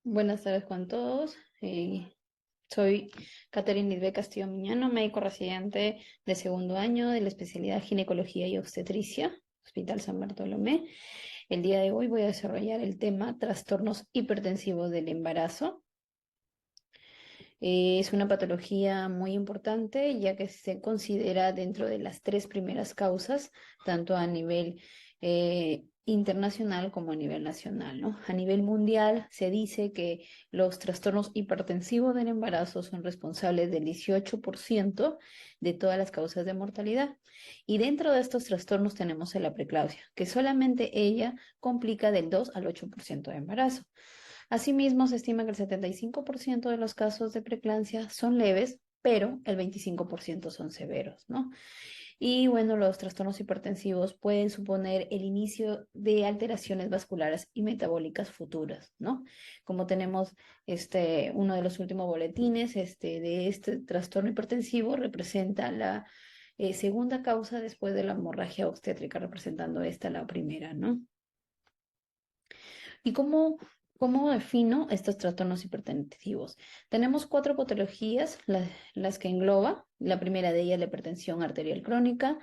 Buenas tardes con todos. Soy Catherine Lisbeth Castillo Miñano, médico residente de segundo año de la especialidad Ginecología y Obstetricia, Hospital San Bartolomé. El día de hoy voy a desarrollar el tema trastornos hipertensivos del embarazo. Es una patología muy importante ya que se considera dentro de las tres primeras causas, tanto a nivel internacional como a nivel nacional, ¿no? A nivel mundial se dice que los trastornos hipertensivos del embarazo son responsables del 18% de todas las causas de mortalidad. Y dentro de estos trastornos tenemos la preeclampsia, que solamente ella complica del 2 al 8% de embarazo. Asimismo, se estima que el 75% de los casos de preeclampsia son leves, pero el 25% son severos, ¿no? Y bueno, los trastornos hipertensivos pueden suponer el inicio de alteraciones vasculares y metabólicas futuras, ¿no? Como tenemos uno de los últimos boletines de este trastorno hipertensivo, representa la segunda causa después de la hemorragia obstétrica, representando esta la primera, ¿no? ¿Y cómo defino estos trastornos hipertensivos? Tenemos cuatro patologías, las que engloba. La primera de ellas es la hipertensión arterial crónica,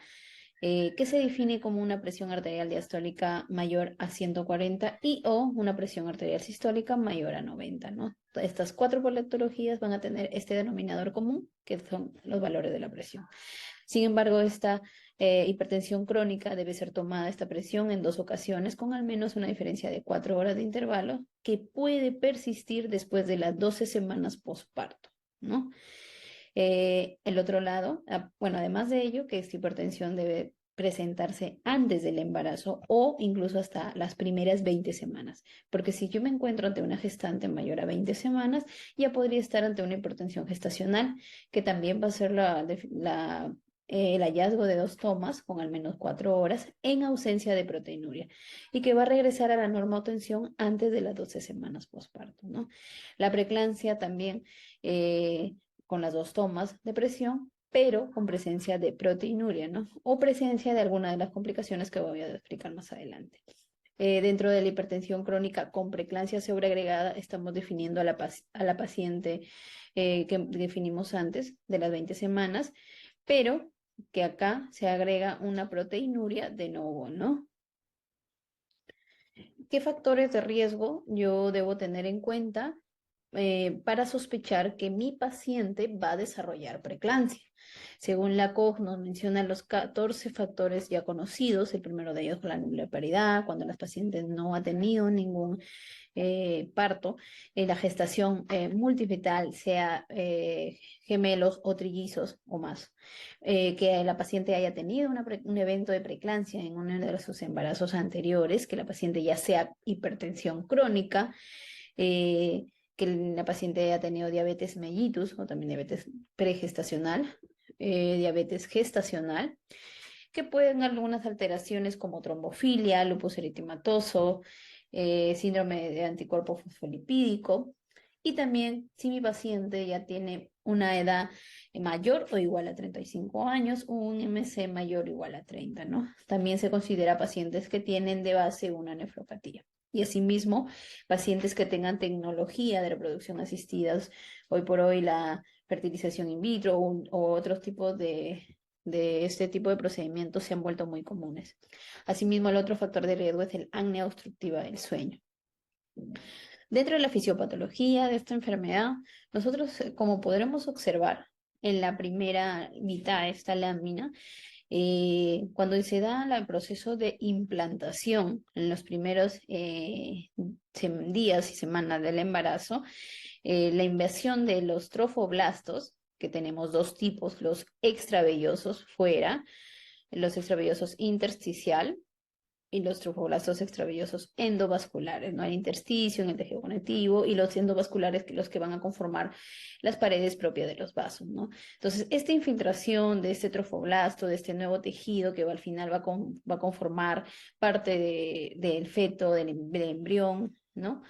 que se define como una presión arterial diastólica mayor a 140 y o una presión arterial sistólica mayor a 90, ¿no? Estas cuatro patologías van a tener este denominador común, que son los valores de la presión. Sin embargo, esta hipertensión crónica debe ser tomada esta presión en dos ocasiones con al menos una diferencia de 4 horas de intervalo que puede persistir después de las 12 semanas postparto, ¿no? El otro lado, bueno, además de ello, que esta hipertensión debe presentarse antes del embarazo o incluso hasta las primeras 20 semanas, porque si yo me encuentro ante una gestante mayor a 20 semanas, ya podría estar ante una hipertensión gestacional, que también va a ser el hallazgo de dos tomas con al menos 4 horas en ausencia de proteinuria y que va a regresar a la normotensión antes de las 12 semanas postparto, ¿no? La preeclampsia también con las dos tomas de presión, pero con presencia de proteinuria, ¿no? O presencia de alguna de las complicaciones que voy a explicar más adelante. Dentro de la hipertensión crónica con preeclampsia sobreagregada, estamos definiendo a la paciente que definimos antes de las 20 semanas, pero que acá se agrega una proteinuria de nuevo, ¿no? ¿Qué factores de riesgo yo debo tener en cuenta para sospechar que mi paciente va a desarrollar preeclampsia? Según la COG nos menciona los 14 factores ya conocidos. El primero de ellos es la nulliparidad, cuando las pacientes no ha tenido ningún parto, la gestación multifetal, sea gemelos o trillizos o más, que la paciente haya tenido un evento de preeclampsia en uno de sus embarazos anteriores, que la paciente ya sea hipertensión crónica, que la paciente haya tenido diabetes mellitus o también diabetes pregestacional, diabetes gestacional, que pueden algunas alteraciones como trombofilia, lupus eritematoso, síndrome de anticuerpo fosfolipídico, y también si mi paciente ya tiene una edad mayor o igual a 35 años, o un MC mayor o igual a 30, ¿no? También se considera pacientes que tienen de base una nefropatía. Y asimismo, pacientes que tengan tecnología de reproducción asistidas, hoy por hoy la fertilización in vitro o otros tipos de este tipo de procedimientos se han vuelto muy comunes. Asimismo, el otro factor de riesgo es el apnea obstructiva del sueño. Dentro de la fisiopatología de esta enfermedad, nosotros, como podremos observar en la primera mitad de esta lámina, cuando se da el proceso de implantación en los primeros días y semanas del embarazo, la invasión de los trofoblastos, que tenemos dos tipos, los extravellosos fuera, los extravellosos intersticial y los trofoblastos extravellosos endovasculares, ¿no? El intersticio en el tejido conectivo y los endovasculares, los que van a conformar las paredes propias de los vasos, ¿no? Entonces, esta infiltración de este trofoblasto, de este nuevo tejido que al final va a conformar parte del feto, del embrión, ¿no?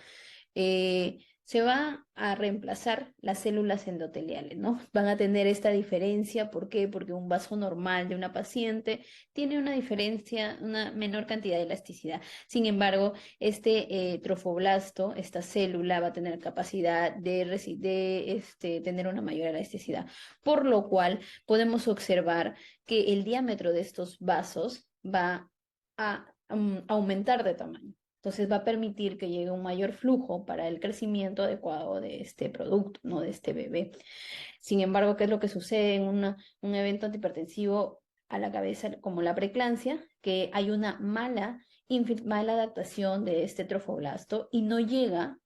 se va a reemplazar las células endoteliales, ¿no? Van a tener esta diferencia, ¿por qué? Porque un vaso normal de una paciente tiene una diferencia, una menor cantidad de elasticidad. Sin embargo, este trofoblasto, esta célula, va a tener capacidad de tener una mayor elasticidad, por lo cual podemos observar que el diámetro de estos vasos va a aumentar de tamaño. Entonces va a permitir que llegue un mayor flujo para el crecimiento adecuado de este producto, no de este bebé. Sin embargo, ¿qué es lo que sucede en un evento antihipertensivo a la cabeza como la preeclampsia? Que hay una mala adaptación de este trofoblasto y no llega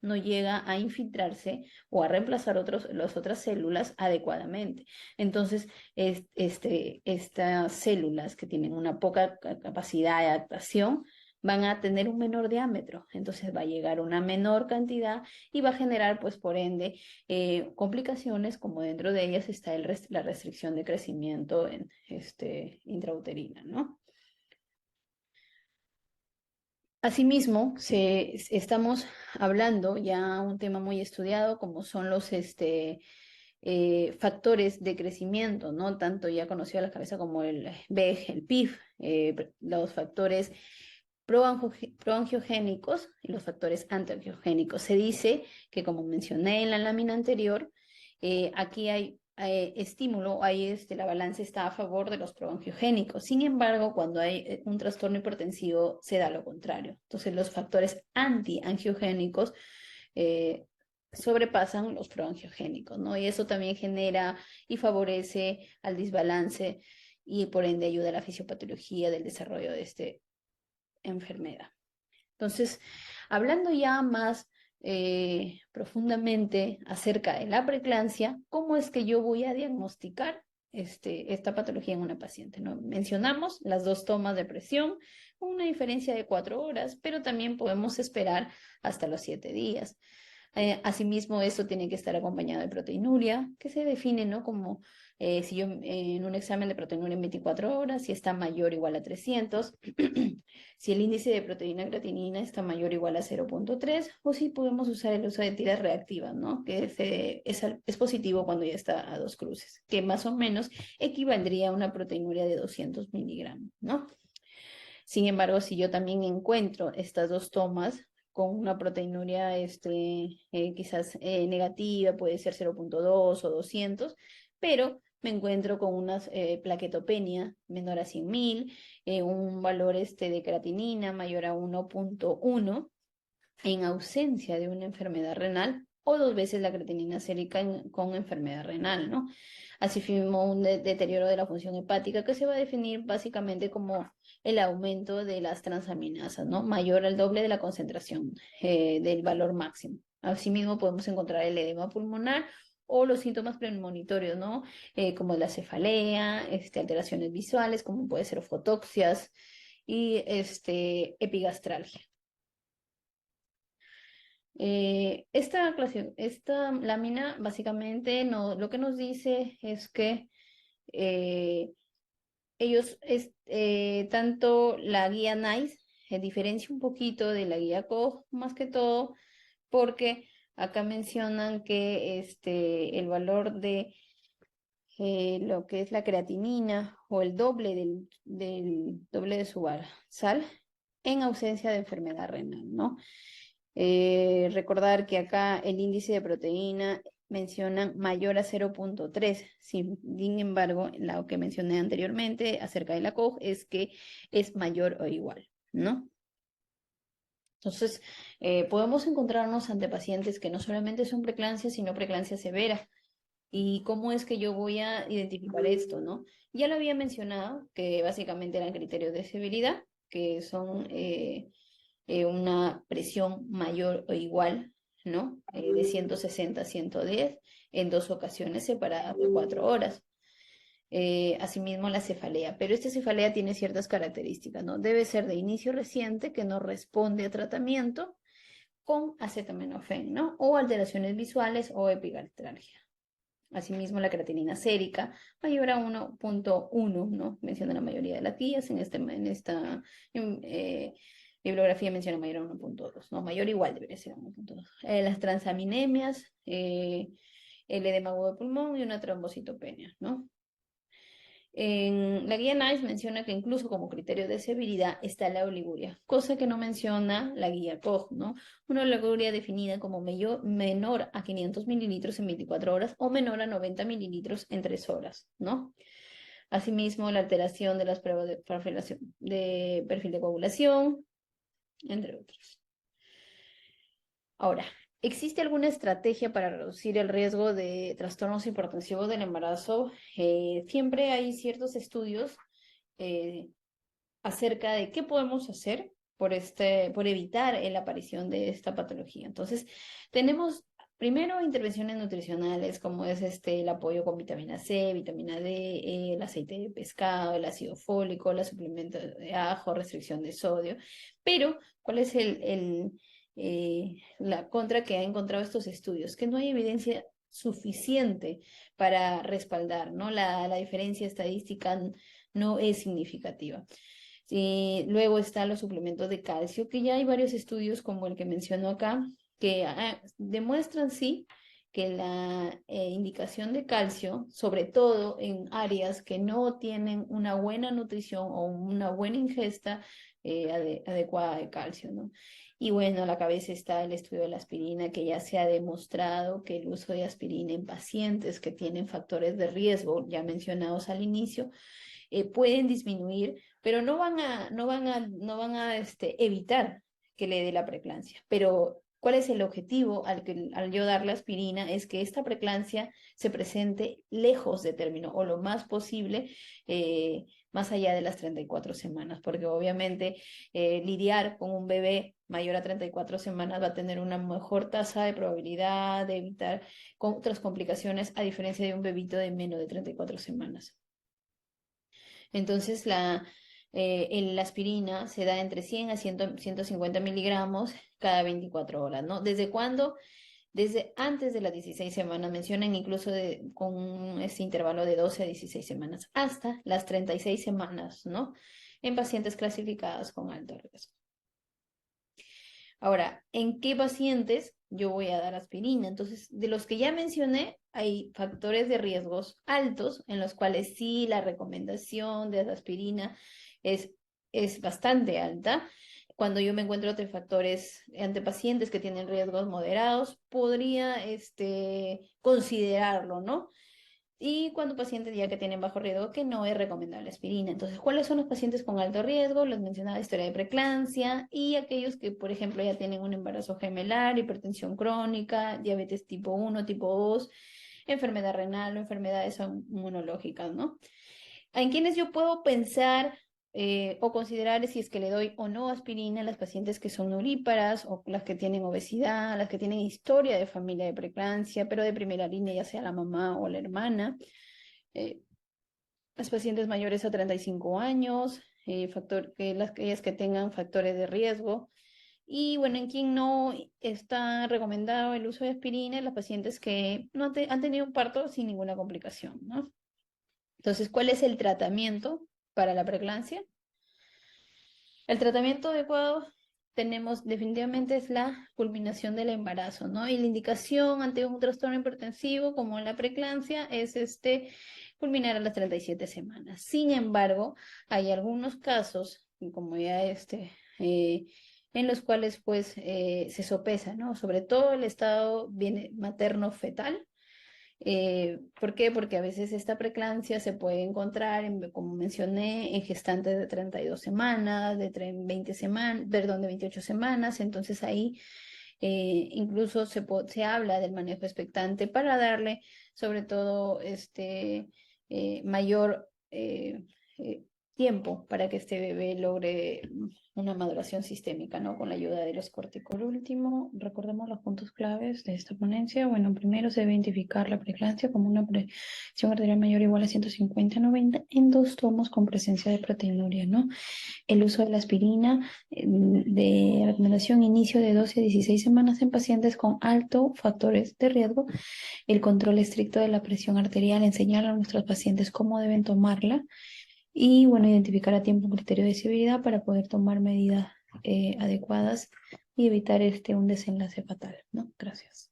a infiltrarse o a reemplazar las otras células adecuadamente. Entonces, estas células que tienen una poca capacidad de adaptación van a tener un menor diámetro, entonces va a llegar una menor cantidad y va a generar, pues por ende, complicaciones, como dentro de ellas está la restricción de crecimiento intrauterina, ¿no? Asimismo, estamos hablando ya un tema muy estudiado como son los factores de crecimiento, ¿no? Tanto ya conocido a la cabeza como el VEG, el PIF, los factores proangiogénicos y los factores antiangiogénicos. Se dice que, como mencioné en la lámina anterior, aquí hay estímulo, la balanza está a favor de los proangiogénicos. Sin embargo, cuando hay un trastorno hipertensivo, se da lo contrario. Entonces, los factores antiangiogénicos eh, sobrepasan los proangiogénicos, ¿no? Y eso también genera y favorece al desbalance y por ende ayuda a la fisiopatología del desarrollo de esta enfermedad. Entonces, hablando ya más profundamente acerca de la preeclampsia, ¿cómo es que yo voy a diagnosticar esta patología en una paciente, ¿no? Mencionamos las 2 tomas de presión, con una diferencia de 4 horas, pero también podemos esperar hasta los 7 días. Asimismo, esto tiene que estar acompañado de proteinuria, que se define, ¿no? Como si yo en un examen de proteinuria en 24 horas, si está mayor o igual a 300, si el índice de proteína creatinina está mayor o igual a 0,3, o si podemos usar el uso de tiras reactivas, ¿no? Que es positivo cuando ya está a 2 cruces, que más o menos equivaldría a una proteinuria de 200 miligramos, ¿no? Sin embargo, si yo también encuentro estas 2 tomas con una proteinuria quizás negativa, puede ser 0,2 o 200, pero me encuentro con una plaquetopenia menor a 100.000, un valor de creatinina mayor a 1,1 en ausencia de una enfermedad renal o 2 veces la creatinina sérica con enfermedad renal, ¿no? Asimismo, un deterioro de la función hepática que se va a definir básicamente como el aumento de las transaminasas, ¿no? Mayor al doble de la concentración del valor máximo. Asimismo, podemos encontrar el edema pulmonar o los síntomas premonitorios, ¿no? Como la cefalea, alteraciones visuales, como puede ser fotoxias y epigastralgia. Esta lámina básicamente lo que nos dice es que tanto la guía NICE diferencia un poquito de la guía COG, más que todo porque acá mencionan que el valor de lo que es la creatinina o el doble del doble de su sal en ausencia de enfermedad renal, ¿no? Recordar que acá el índice de proteína mencionan mayor a 0,3. Sin embargo, lo que mencioné anteriormente acerca de la COG es que es mayor o igual, ¿no? Entonces, podemos encontrarnos ante pacientes que no solamente son preeclampsia, sino preeclampsia severa. ¿Y cómo es que yo voy a identificar esto, no? Ya lo había mencionado, que básicamente eran criterios de severidad, que son una presión mayor o igual, ¿no? De 160 a 110 en 2 ocasiones separadas de 4 horas. Asimismo, la cefalea, pero esta cefalea tiene ciertas características, ¿no? Debe ser de inicio reciente, que no responde a tratamiento con acetaminofén, ¿no? O alteraciones visuales o epigastralgia. Asimismo, la creatinina sérica mayor a 1,1, ¿no? Menciona la mayoría de las guías en esta Bibliografía menciona mayor a 1.2, no, mayor igual debería ser a 1.2. Las transaminemias, el edema agudo de pulmón y una trombocitopenia, ¿no? En la guía NICE menciona que incluso como criterio de severidad está la oliguria, cosa que no menciona la guía COG, ¿no? Una oliguria definida como menor a 500 mililitros en 24 horas o menor a 90 mililitros en 3 horas, ¿no? Asimismo, la alteración de las pruebas de perfil de coagulación, entre otros. Ahora, ¿existe alguna estrategia para reducir el riesgo de trastornos hipertensivos del embarazo? Siempre hay ciertos estudios eh, acerca de qué podemos hacer por evitar la aparición de esta patología. Entonces, tenemos primero intervenciones nutricionales como es el apoyo con vitamina C, vitamina D, el aceite de pescado, el ácido fólico, la suplemento de ajo, restricción de sodio. Pero, ¿cuál es la contra que ha encontrado estos estudios? Que no hay evidencia suficiente para respaldar, ¿no? La diferencia estadística no es significativa. Luego están los suplementos de calcio, que ya hay varios estudios como el que menciono acá, que demuestran sí que la indicación de calcio, sobre todo en áreas que no tienen una buena nutrición o una buena ingesta adecuada de calcio, ¿no? Y bueno, a la cabeza está el estudio de la aspirina, que ya se ha demostrado que el uso de aspirina en pacientes que tienen factores de riesgo, ya mencionados al inicio, pueden disminuir, pero no van a evitar que le dé la preeclampsia. Pero, ¿cuál es el objetivo al yo dar la aspirina? Es que esta preeclampsia se presente lejos de término o lo más posible, más allá de las 34 semanas, porque obviamente lidiar con un bebé mayor a 34 semanas va a tener una mejor tasa de probabilidad de evitar otras complicaciones, a diferencia de un bebito de menos de 34 semanas. Entonces, la aspirina se da entre 100 a 150 miligramos cada 24 horas, ¿no? ¿Desde cuándo? Desde antes de las 16 semanas, mencionan incluso con este intervalo de 12 a 16 semanas, hasta las 36 semanas, ¿no? En pacientes clasificados con alto riesgo. Ahora, ¿en qué pacientes yo voy a dar aspirina? Entonces, de los que ya mencioné, hay factores de riesgos altos en los cuales sí la recomendación de la aspirina es, es bastante alta. Cuando yo me encuentro entre factores, ante pacientes que tienen riesgos moderados, podría considerarlo, ¿no? Y cuando pacientes ya que tienen bajo riesgo, que no es recomendable aspirina. Entonces, ¿cuáles son los pacientes con alto riesgo? Les mencionaba historia de preeclampsia y aquellos que, por ejemplo, ya tienen un embarazo gemelar, hipertensión crónica, diabetes tipo 1, tipo 2, enfermedad renal o enfermedades inmunológicas, ¿no? En quienes yo puedo pensar o considerar si es que le doy o no aspirina a las pacientes que son nulíparas o las que tienen obesidad, las que tienen historia de familia de preeclampsia, pero de primera línea, ya sea la mamá o la hermana, eh, las pacientes mayores a 35 años, aquellas que tengan factores de riesgo. Y bueno, en quien no está recomendado el uso de aspirina, las pacientes que no han tenido un parto sin ninguna complicación, ¿no? Entonces, ¿cuál es el tratamiento para la preeclampsia? El tratamiento adecuado tenemos definitivamente es la culminación del embarazo, ¿no? Y la indicación ante un trastorno hipertensivo como la preeclampsia es culminar a las 37 semanas. Sin embargo, hay algunos casos, como ya en los cuales pues se sopesa, ¿no? Sobre todo el estado materno-fetal. ¿Por qué? Porque a veces esta preeclampsia se puede encontrar, como mencioné, en gestantes de 32 semanas, de 20 semanas, perdón, de 28 semanas. Entonces ahí incluso se habla del manejo expectante para darle, sobre todo, mayor tiempo para que este bebé logre una maduración sistémica, ¿no? Con la ayuda de los córticos. Por último, recordemos los puntos claves de esta ponencia. Bueno, primero se debe identificar la preeclampsia como una presión arterial mayor o igual a 150/90 en 2 tomos con presencia de proteinuria, ¿no? El uso de la aspirina de recomendación inicio de 12 a 16 semanas en pacientes con altos factores de riesgo. El control estricto de la presión arterial, enseñar a nuestros pacientes cómo deben tomarla. Y bueno, identificar a tiempo un criterio de severidad para poder tomar medidas adecuadas y evitar un desenlace fatal, ¿no? Gracias.